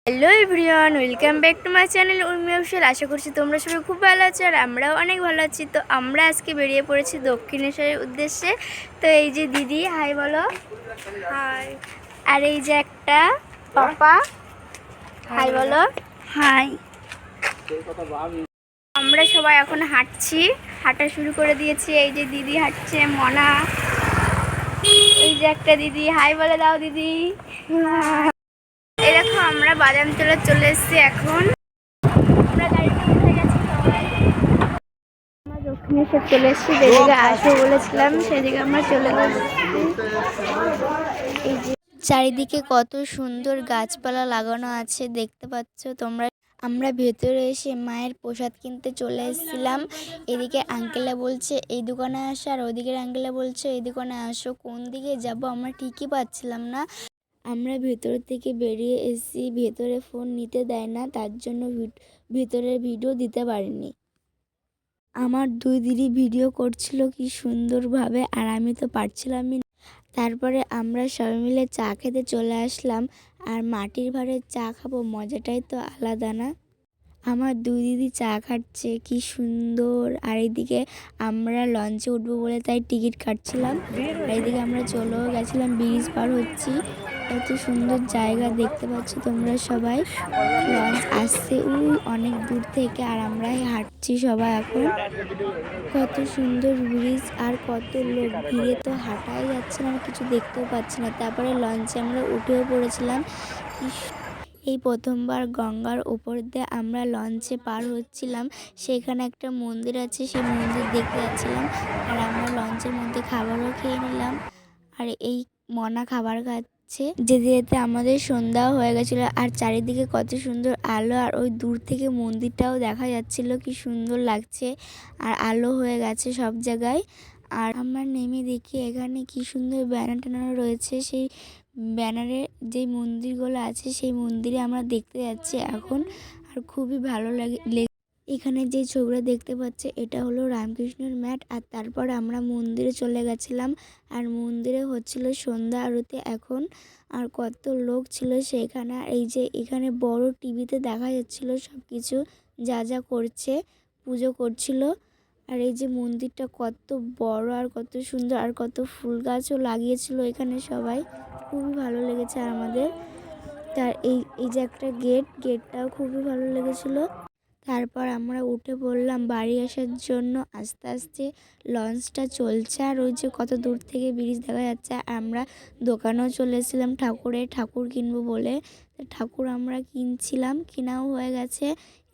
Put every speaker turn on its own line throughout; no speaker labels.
Hello everyone, welcome back to my channel Urmi official. আশা করছি তোমরা সবাই খুব ভালো আছো আর আমরাও অনেক ভালো আছি। তো আমরা আজকে বেরিয়ে পড়েছি দক্ষিণেশ্বরের উদ্দেশ্যে। তো এই যে দিদি, হাই বলো। হাই। আর এই যে একটা পাপা, হাই বলো। হাই। আমরা সবাই এখন হাঁটছি, হাঁটা শুরু করে দিয়েছি। এই যে দিদি হাঁটছে, মনা। এই যে একটা দিদি, হাই বলে দাও দিদি। এই দেখো আমরা বাদামতলা চলে এসেছি এখন। আমরা গাড়িতে উঠে গেছি সবাই। আমরা দক্ষিণেশ্বর চলে এসেছি, যেদিকে আসবো বলেছিলাম সেদিকে আমরা চলে গেছি। এই যে চারিদিকে কত সুন্দর গাছপালা লাগানো আছে দেখতে পাচ্ছ তোমরা। আমরা ভেতরে এসে মায়ের প্রসাদ কিনতে চলে এসেছিলাম। এদিকে আঙ্কেলা বলছে এই দোকানে আসো, আর ওদিকের আঙ্কেলা বলছে এই দোকানে আসো। কোন দিকে যাব আমরা ঠিকই পাচ্ছিলাম না। আমরা ভেতর থেকে বেরিয়ে এসেছি, ভেতরে ফোন নিতে দেয় না, তার জন্য ভেতরের ভিডিও দিতে পারিনি। আমার দুই দিদি ভিডিও করছিল কি সুন্দরভাবে, আর আমি তো পারছিলামই না। তারপরে আমরা সবাই মিলে চা খেতে চলে আসলাম। আর মাটির ভাঁড়ের চা খাবো, মজাটাই তো আলাদা না। আমার দুই দিদি চা খাচ্ছে কি সুন্দর। আর এইদিকে আমরা লঞ্চে উঠবো বলে তাই টিকিট কাটছিলাম। আর এইদিকে আমরা চলেও গেছিলাম, ব্রিজ পার হচ্ছি। কত সুন্দর জায়গা দেখতে পাচ্ছ তোমরা সবাই। লঞ্চ আসছে অনেক দূর থেকে, আর আমরা হাঁটছি সবাই এখন। কত সুন্দর ব্রিজ আর কত লোক, ভিড়ে তো হাঁটাই যাচ্ছে না, কিছু দেখতেও পাচ্ছি না। তারপরে লঞ্চে আমরা উঠেও পড়েছিলাম। এই প্রথমবার গঙ্গার ওপর দিয়ে আমরা লঞ্চে পার হচ্ছিলাম। সেখানে একটা মন্দির আছে, সেই মন্দির দেখতে যাচ্ছিলাম। আর আমরা লঞ্চের মধ্যে খাবারও খেয়ে নিলাম। আর এই মনা খাবার খাচ্ছে। যেতে যেতে আমাদের সন্ধ্যাও হয়ে গেছিলো। আর চারিদিকে কত সুন্দর আলো, আর ওই দূর থেকে মন্দিরটাও দেখা যাচ্ছিল, কি সুন্দর লাগছে। আর আলো হয়ে গেছে সব জায়গায়। আর আমরা নেমে দেখি এখানে কি সুন্দর ব্যানার টানানো রয়েছে। সেই ব্যানারে যে মন্দিরগুলো আছে সেই মন্দিরে আমরা দেখতে যাচ্ছি এখন। আর খুবই ভালো লাগে। এখানে যে ছবিটা দেখতে পাচ্ছে এটা হলো রামকৃষ্ণের ম্যাট। আর তারপর আমরা মন্দিরে চলে গেছিলাম। আর মন্দিরে হচ্ছিল সন্ধ্যা আরতি এখন। আর কত লোক ছিল সেখানে। আর এই যে এখানে বড় টিভিতে দেখা যাচ্ছিল সব কিছু, যা যা করছে, পুজো করছিল। আর এই যে মন্দিরটা কত বড় আর কত সুন্দর, আর কত ফুল গাছও লাগিয়েছিল এখানে সবাই। খুবই ভালো লেগেছে আমাদের। তার এই যে একটা গেটটাও খুবই ভালো লেগেছিল। তারপর আমরা উঠে পড়লাম বাড়ি আসার জন্য। আস্তে আস্তে লঞ্চটা চলছে, আর ওই যে কত দূর থেকে ব্রিজ দেখা যাচ্ছে। আমরা দোকানেও চলে এসেছিলাম ঠাকুর কিনবো বলে। ঠাকুর আমরা কিনছিলাম, কেনাও হয়ে গেছে।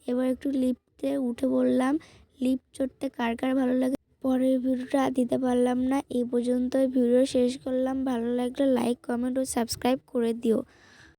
এবার একটু লিফটে উঠে পড়লাম। লিফট চড়তে কার কার ভালো লাগে। পরের ভিডিওটা দিতে পারলাম না, এই পর্যন্তই ভিডিও শেষ করলাম। ভালো লাগলে লাইক, কমেন্ট ও সাবস্ক্রাইব করে দিও।